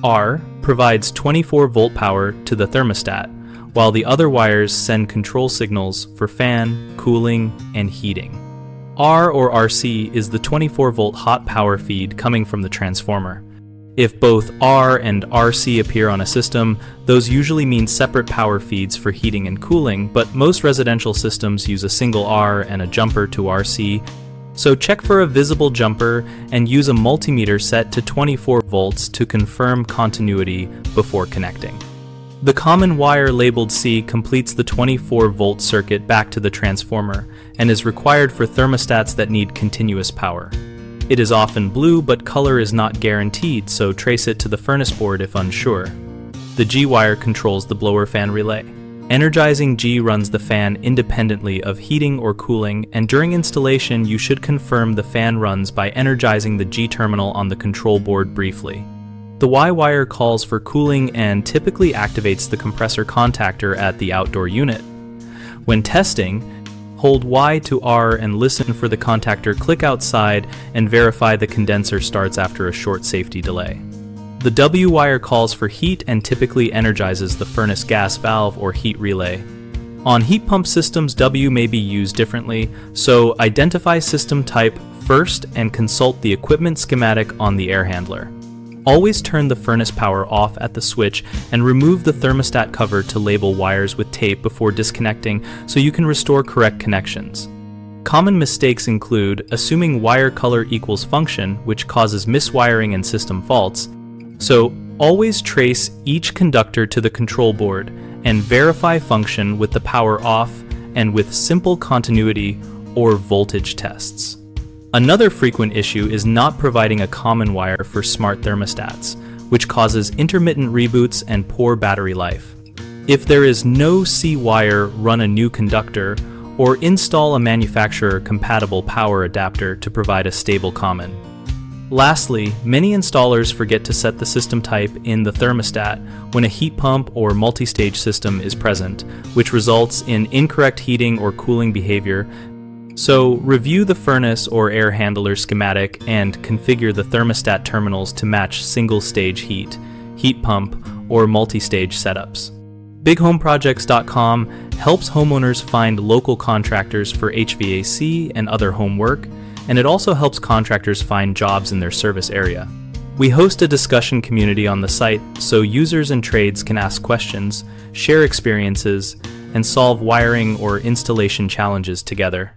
R provides 24-volt power to the thermostat, while the other wires send control signals for fan, cooling, and heating. R or RC is the 24-volt hot power feed coming from the transformer. If both R and RC appear on a system, those usually mean separate power feeds for heating and cooling, but most residential systems use a single R and a jumper to RC, so check for a visible jumper and use a multimeter set to 24 volts to confirm continuity before connecting. The common wire labeled C completes the 24-volt circuit back to the transformer and is required for thermostats that need continuous power. It is often blue, but color is not guaranteed, so trace it to the furnace board if unsure. The G wire controls the blower fan relay. Energizing G runs the fan independently of heating or cooling, and during installation you should confirm the fan runs by energizing the G terminal on the control board briefly. The Y wire calls for cooling and typically activates the compressor contactor at the outdoor unit. When testing, hold Y to R and listen for the contactor click outside and verify the condenser starts after a short safety delay. The W wire calls for heat and typically energizes the furnace gas valve or heat relay. On heat pump systems, W may be used differently, so identify system type first and consult the equipment schematic on the air handler. Always turn the furnace power off at the switch and remove the thermostat cover to label wires with tape before disconnecting so you can restore correct connections. Common mistakes include assuming wire color equals function, which causes miswiring and system faults, so always trace each conductor to the control board and verify function with the power off and with simple continuity or voltage tests. Another frequent issue is not providing a common wire for smart thermostats, which causes intermittent reboots and poor battery life. If there is no C wire, run a new conductor or install a manufacturer-compatible power adapter to provide a stable common. Lastly, many installers forget to set the system type in the thermostat when a heat pump or multi-stage system is present, which results in incorrect heating or cooling behavior. So review the furnace or air handler schematic and configure the thermostat terminals to match single-stage heat pump, or multi-stage setups. BigHomeProjects.com helps homeowners find local contractors for HVAC and other home work, and it also helps contractors find jobs in their service area. We host a discussion community on the site so users and trades can ask questions, share experiences, and solve wiring or installation challenges together.